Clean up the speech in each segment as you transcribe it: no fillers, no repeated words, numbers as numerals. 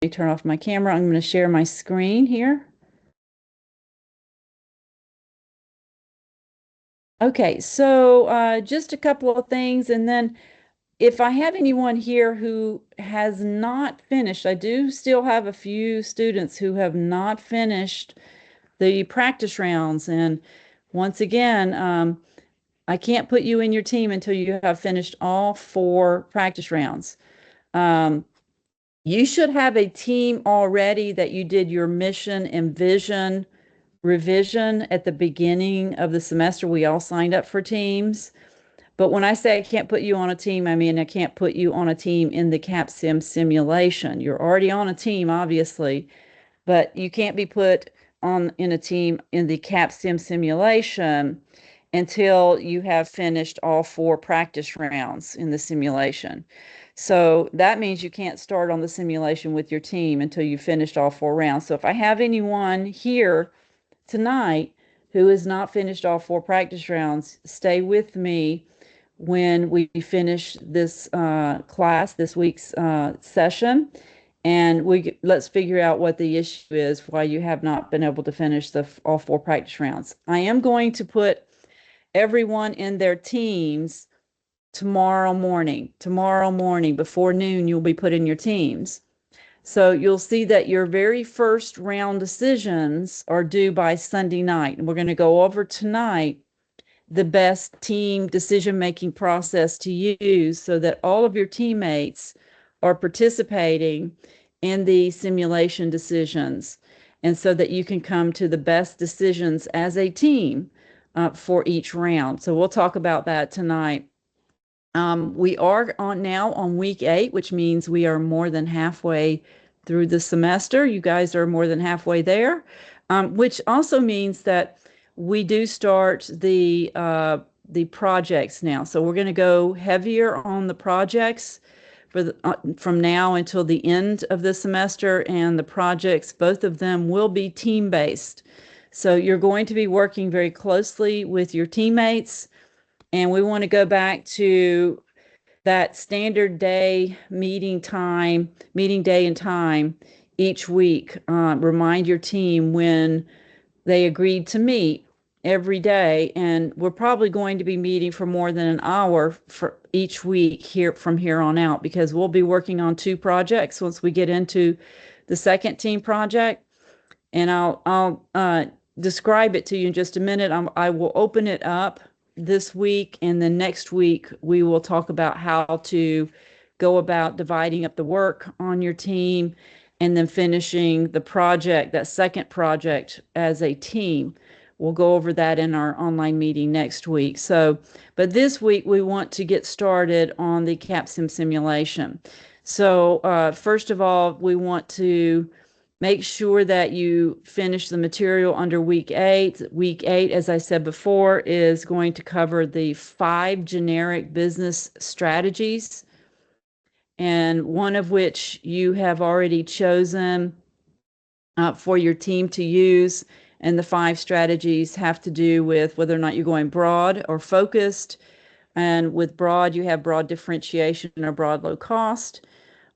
me turn off my camera. I'm going to share my screen here. Okay, so just a couple of things, and then if I have anyone here who has not finished, I do still have a few students who have not finished the practice rounds. And once again, I can't put you in your team until you have finished all 4 practice rounds. You should have a team already that you did your mission and vision revision at the beginning of the semester. We all signed up for teams. But when I say I can't put you on a team, I mean I can't put you on a team in the CAPSIM simulation. You're already on a team, obviously, but you can't be put on in a team in the CAPSIM simulation until you have finished all 4 practice rounds in the simulation. So that means you can't start on the simulation with your team until you finished all 4 rounds. So if I have anyone here tonight who has not finished all 4 practice rounds, stay with me when we finish this class, this week's session, and let's figure out what the issue is, why you have not been able to finish all 4 practice rounds. I am going to put everyone in their teams tomorrow morning. Tomorrow morning before noon, you'll be put in your teams. So you'll see that your very first round decisions are due by Sunday night. And we're going to go over tonight the best team decision-making process to use so that all of your teammates are participating in the simulation decisions, and so that you can come to the best decisions as a team for each round. So we'll talk about that tonight. We are now on week 8, which means we are more than halfway through the semester. You guys are more than halfway there, which also means that we do start the projects now. So we're going to go heavier on the projects from now until the end of the semester, and the projects, both of them, will be team-based. So you're going to be working very closely with your teammates, and we want to go back to that standard day meeting day and time each week. Remind your team when they agreed to meet every day, and we're probably going to be meeting for more than an hour for each week from here on out, because we'll be working on 2 projects once we get into the second team project. And I'll describe it to you in just a minute. I will open it up this week, and then next week we will talk about how to go about dividing up the work on your team and then finishing the project, that second project, as a team. We'll go over that in our online meeting next week. But this week we want to get started on the CAPSIM simulation. So first of all, we want to make sure that you finish the material under week 8. Week 8, as I said before, is going to cover the 5 generic business strategies, and one of which you have already chosen for your team to use. And the 5 strategies have to do with whether or not you're going broad or focused. And with broad, you have broad differentiation or broad low cost.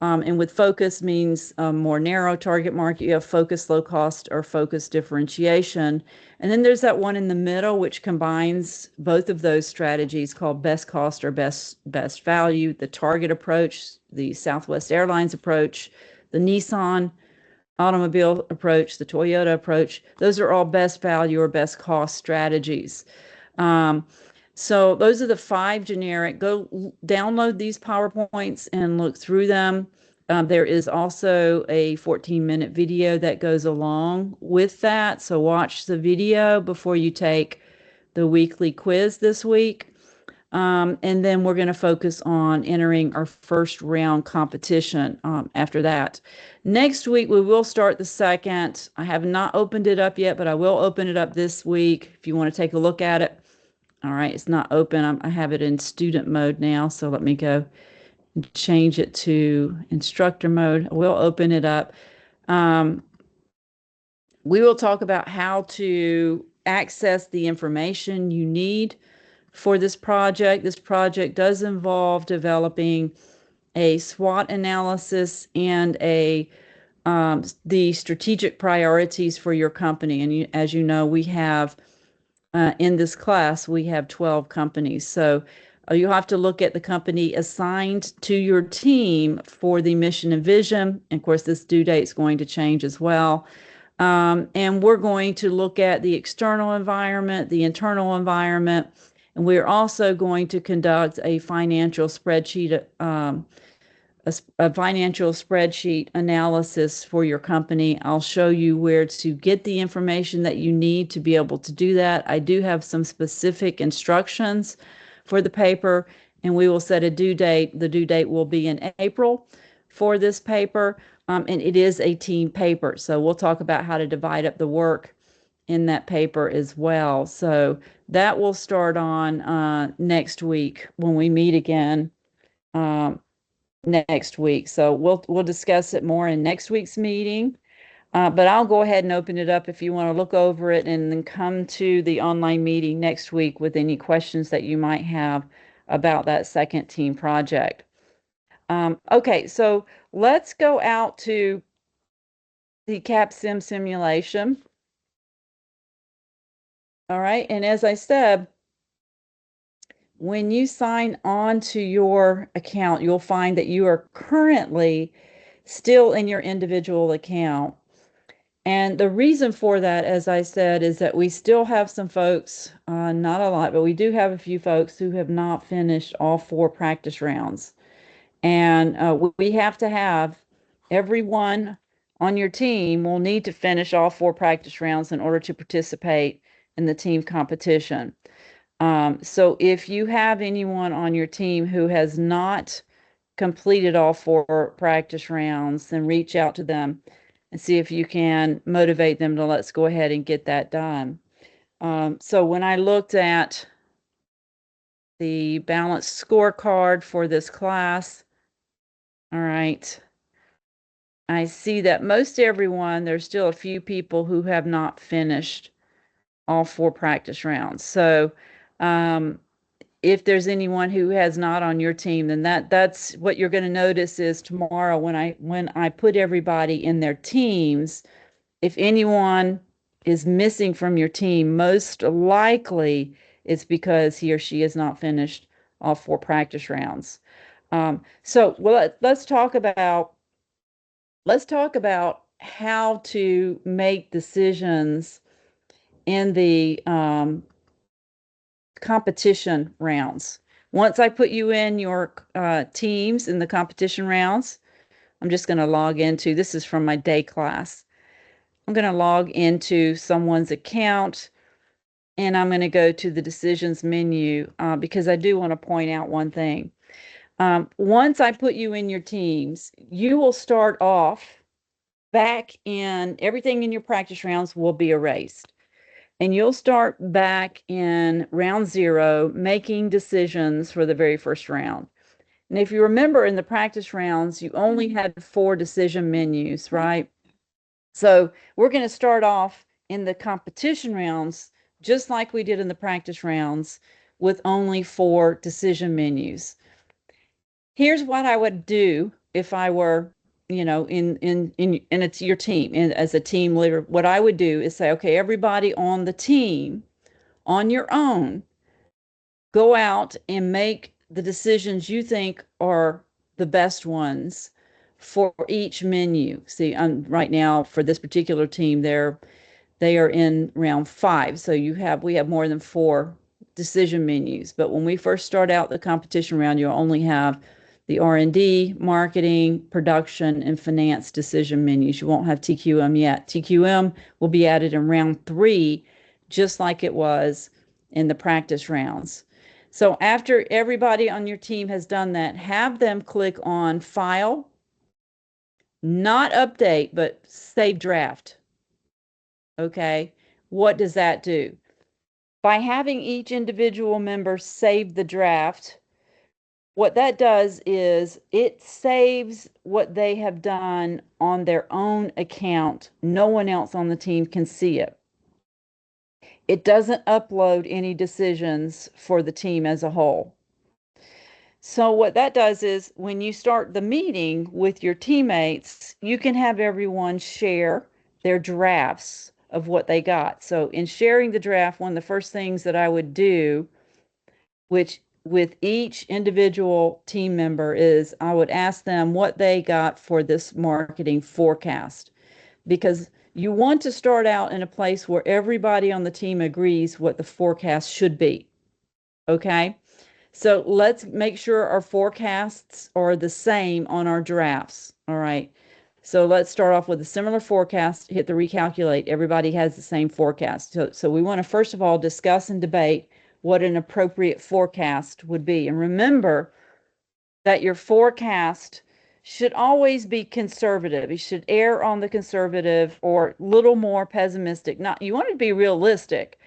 And with focus means a more narrow target market. You have focus low cost or focus differentiation. And then there's that one in the middle, which combines both of those strategies, called best cost or best value, the Target approach, the Southwest Airlines approach, the Nissan automobile approach, the Toyota approach. Those are all best value or best cost strategies. So those are the 5 generic. Go download these PowerPoints and look through them. There is also a 14-minute video that goes along with that. So watch the video before you take the weekly quiz this week. And then we're going to focus on entering our first round competition after that. Next week, we will start the second. I have not opened it up yet, but I will open it up this week if you want to take a look at it. All right, it's not open. I have it in student mode now, so let me go and change it to instructor mode. We'll open it up. We will talk about how to access the information you need for this project. This project does involve developing a SWOT analysis and a the strategic priorities for your company. And as you know, we have in this class, we have 12 companies. So you have to look at the company assigned to your team for the mission and vision. And of course, this due date is going to change as well. And we're going to look at the external environment, the internal environment, and we're also going to conduct a financial spreadsheet a financial spreadsheet analysis for your company. I'll show you where to get the information that you need to be able to do that. I do have some specific instructions for the paper, and we will set a due date. The due date will be in April for this paper, and it is a team paper. So we'll talk about how to divide up the work in that paper as well. So that will start on next week when we meet again. Um, Next week. So we'll discuss it more in next week's meeting. But I'll go ahead and open it up if you want to look over it and then come to the online meeting next week with any questions that you might have about that second team project. Okay, so let's go out to the CAPSIM simulation. All right, and as I said, when you sign on to your account, you'll find that you are currently still in your individual account. And the reason for that, as I said, is that we still have some folks, not a lot, but we do have a few folks who have not finished all 4 practice rounds. And we have to have everyone on your team will need to finish all 4 practice rounds in order to participate in the team competition. So if you have anyone on your team who has not completed all 4 practice rounds, then reach out to them and see if you can motivate them to let's go ahead and get that done. So when I looked at the balanced scorecard for this class, all right, I see that most everyone, there's still a few people who have not finished all 4 practice rounds. So if there's anyone who has not on your team, then that's what you're going to notice is tomorrow when I put everybody in their teams, if anyone is missing from your team, most likely it's because he or she has not finished all 4 practice rounds. So well, let's talk about how to make decisions in the competition rounds. Once I put you in your teams in the competition rounds, I'm just going to log into, this is from my day class. I'm going to log into someone's account and I'm going to go to the decisions menu because I do want to point out one thing. Once I put you in your teams, you will start off back in, everything in your practice rounds will be erased. And you'll start back in round 0, making decisions for the very first round. And if you remember in the practice rounds, you only had 4 decision menus, right? So we're going to start off in the competition rounds, just like we did in the practice rounds, with only 4 decision menus. Here's what I would do if I were, in it's your team, and as a team leader, what I would do is say, okay, everybody on the team, on your own, go out and make the decisions you think are the best ones for each menu. See, right now for this particular team, they are in round 5. So we have more than 4 decision menus. But when we first start out the competition round, you'll only have the R&D, marketing, production, and finance decision menus. You won't have TQM yet. TQM will be added in round 3, just like it was in the practice rounds. So after everybody on your team has done that, have them click on File, not Update, but Save Draft. Okay, what does that do? By having each individual member save the draft, what that does is it saves what they have done on their own account. No one else on the team can see it. It doesn't upload any decisions for the team as a whole. So what that does is when you start the meeting with your teammates, you can have everyone share their drafts of what they got. So in sharing the draft, one of the first things that I would do, which with each individual team member, is I would ask them what they got for this marketing forecast, because you want to start out in a place where everybody on the team agrees what the forecast should be. Okay? So let's make sure our forecasts are the same on our drafts. All right. So let's start off with a similar forecast, hit the recalculate. Everybody has the same forecast. So we want to first of all discuss and debate what an appropriate forecast would be. And remember that your forecast should always be conservative. You should err on the conservative or little more pessimistic. Not, you want to be realistic,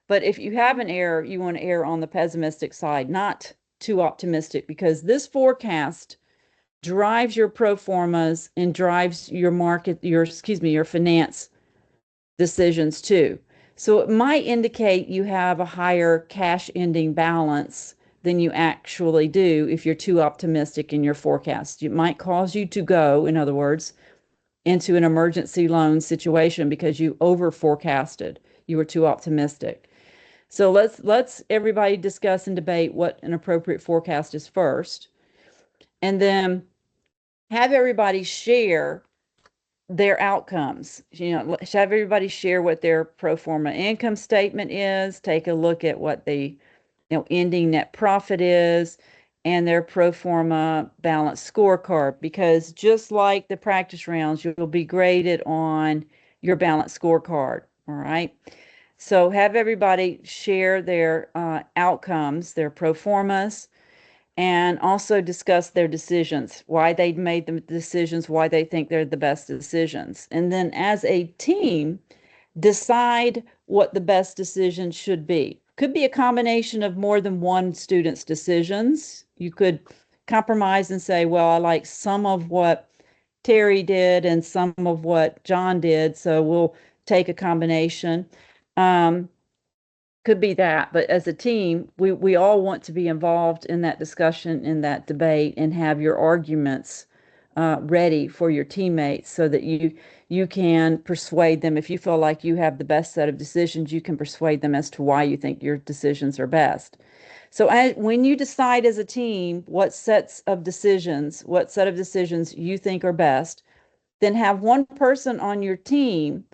but if you have an error, you want to err on the pessimistic side, not too optimistic, because this forecast drives your pro formas and drives your market, your finance decisions too. So it might indicate you have a higher cash ending balance than you actually do if you're too optimistic in your forecast. It might cause you to go, in other words, into an emergency loan situation because you over forecasted. You were too optimistic. So let's everybody discuss and debate what an appropriate forecast is first, and then have everybody share their outcomes. Have everybody share what their pro forma income statement is, take a look at what the ending net profit is, and their pro forma balance scorecard, because just like the practice rounds, you'll be graded on your balance scorecard. All right. So have everybody share their outcomes, their pro formas, and also discuss their decisions, why they made the decisions, why they think they're the best decisions. And then as a team, decide what the best decision should be. Could be a combination of more than one student's decisions. You could compromise and say, well, I like some of what Terry did and some of what John did, so we'll take a combination. Um, could be that, but as a team, we all want to be involved in that discussion, in that debate, and have your arguments ready for your teammates so that you can persuade them. If you feel like you have the best set of decisions, you can persuade them as to why you think your decisions are best. So when you decide as a team what set of decisions you think are best, then have one person on your team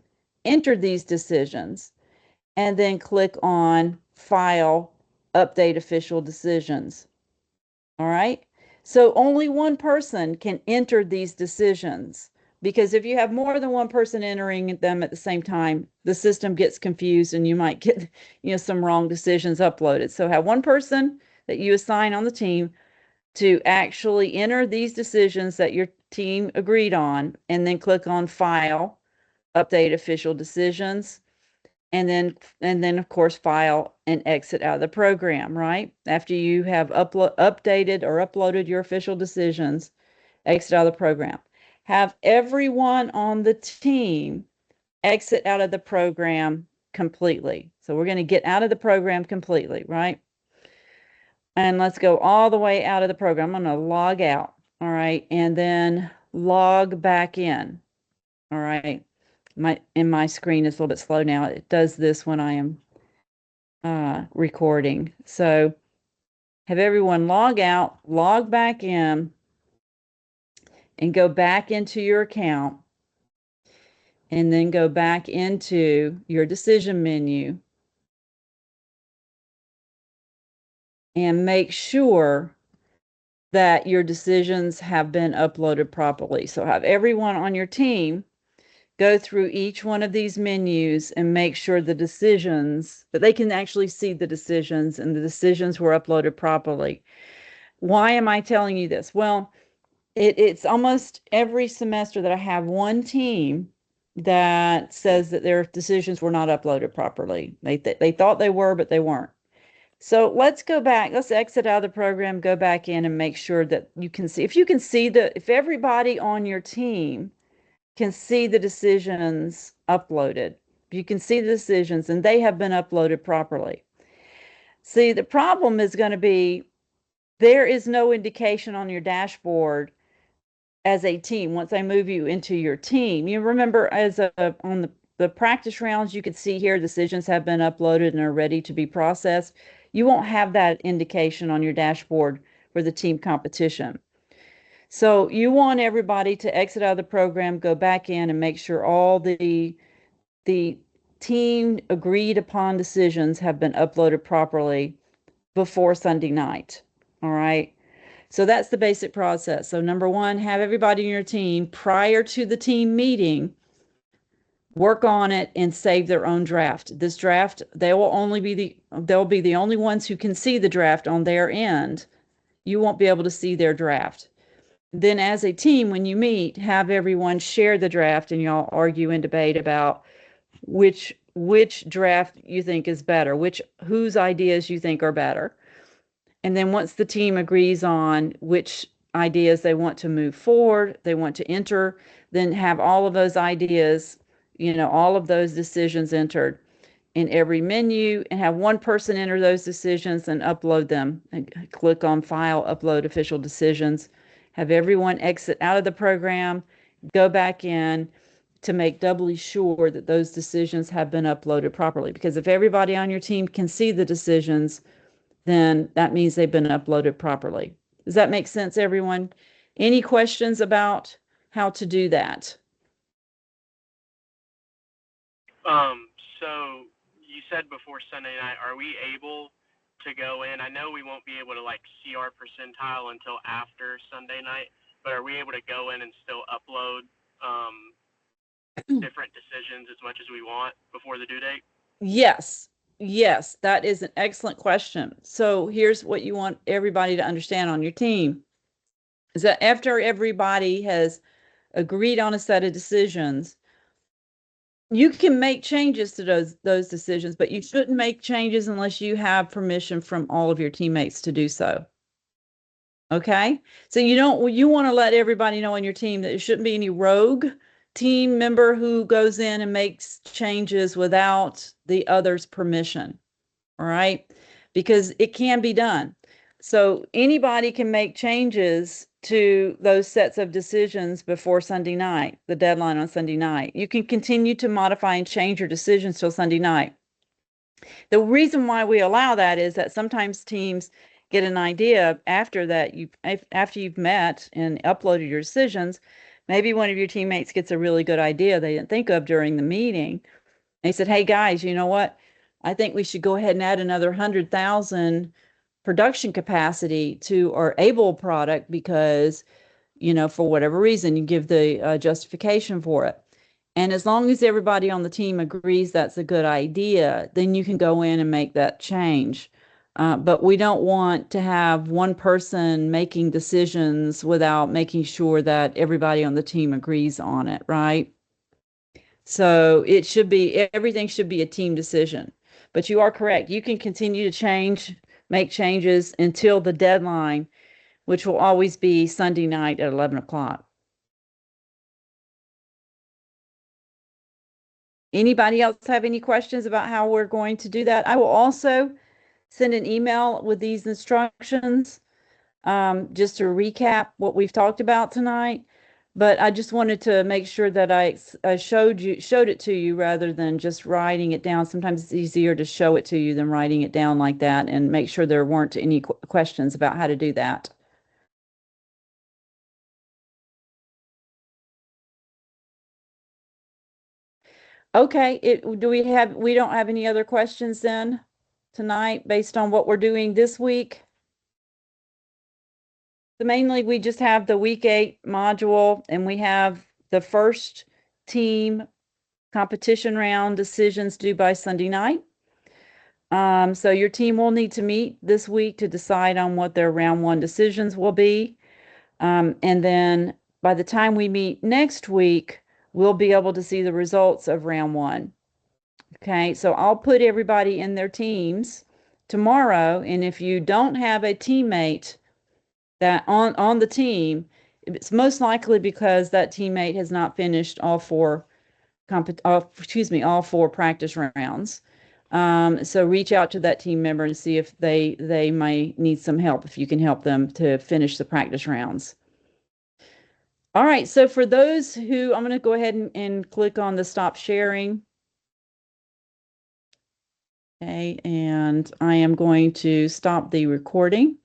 enter these decisions and then click on File, Update Official Decisions. All right. So only one person can enter these decisions, because if you have more than one person entering them at the same time, the system gets confused and you might get, some wrong decisions uploaded. So have one person that you assign on the team to actually enter these decisions that your team agreed on, and then click on File, Update Official Decisions, and then of course file and exit out of the program. Right after you have updated or uploaded your official decisions, exit out of the program. Have everyone on the team exit out of the program completely. So we're going to get out of the program completely, right? And let's go all the way out of the program. I'm going to log out. All right, and then log back in. All right, my screen is a little bit slow now. It does this when I am recording. So have everyone log out, log back in, and go back into your account, and then go back into your decision menu and make sure that your decisions have been uploaded properly. So have everyone on your team go through each one of these menus and make sure that they can actually see the decisions and the decisions were uploaded properly. Why am I telling you this? Well, it's almost every semester that I have one team that says that their decisions were not uploaded properly. They thought they were, but they weren't. So let's go back. Let's exit out of the program, go back in, and make sure that you can see. If everybody on your team can see the decisions uploaded, you can see the decisions and they have been uploaded properly. See, the problem is going to be there is no indication on your dashboard as a team once I move you into your team. You remember on the practice rounds, you could see here decisions have been uploaded and are ready to be processed. You won't have that indication on your dashboard for the team competition. So you want everybody to exit out of the program, go back in and make sure all the team agreed upon decisions have been uploaded properly before Sunday night. All right. So that's the basic process. So number one, have everybody in your team prior to the team meeting work on it and save their own draft. This draft, they'll be the only ones who can see the draft on their end. You won't be able to see their draft. Then as a team, when you meet, have everyone share the draft and y'all argue and debate about which draft you think is better, whose ideas you think are better. And then once the team agrees on which ideas they want to move forward, they want to enter, then have all of those ideas, all of those decisions entered in every menu and have one person enter those decisions and upload them. And click on File, Upload Official Decisions. Have everyone exit out of the program, go back in to make doubly sure that those decisions have been uploaded properly. Because if everybody on your team can see the decisions, then that means they've been uploaded properly. Does that make sense, everyone? Any questions about how to do that? So you said before Sunday night, are we able to go in? I know we won't be able to like see our percentile until after Sunday night, but are we able to go in and still upload different decisions as much as we want before the due date? Yes. Yes, that is an excellent question. So here's what you want everybody to understand on your team is that after everybody has agreed on a set of decisions, you can make changes to those decisions, but you shouldn't make changes unless you have permission from all of your teammates to do so. Okay? So you want to let everybody know on your team that there shouldn't be any rogue team member who goes in and makes changes without the other's permission. All right? Because it can be done. So anybody can make changes to those sets of decisions before Sunday night, the deadline on Sunday night. You can continue to modify and change your decisions till Sunday night. The reason why we allow that is that sometimes teams get an idea after you've met and uploaded your decisions. Maybe one of your teammates gets a really good idea they didn't think of during the meeting. They said, "Hey guys, you know what? I think we should go ahead and add another 100,000 production capacity to our Able product because, for whatever reason, you give the justification for it." And as long as everybody on the team agrees that's a good idea, then you can go in and make that change. But we don't want to have one person making decisions without making sure that everybody on the team agrees on it, right? So everything should be a team decision. But you are correct. You can continue to make changes until the deadline, which will always be Sunday night at 11 o'clock. Anybody else have any questions about how we're going to do that? I will also send an email with these instructions, just to recap what we've talked about tonight. But I just wanted to make sure that I showed it to you rather than just writing it down. Sometimes it's easier to show it to you than writing it down like that, and make sure there weren't any questions about how to do that. Okay, we don't have any other questions then tonight based on what we're doing this week? So mainly we just have the week 8 module and we have the first team competition round decisions due by Sunday night. So your team will need to meet this week to decide on what their round 1 decisions will be. And then by the time we meet next week, we'll be able to see the results of round 1. Okay, so I'll put everybody in their teams tomorrow. And if you don't have a teammate that on the team, it's most likely because that teammate has not finished all 4 practice rounds. So reach out to that team member and see if they might need some help, if you can help them to finish the practice rounds. All right, so for those who, I'm going to go ahead and click on the stop sharing. Okay, and I am going to stop the recording.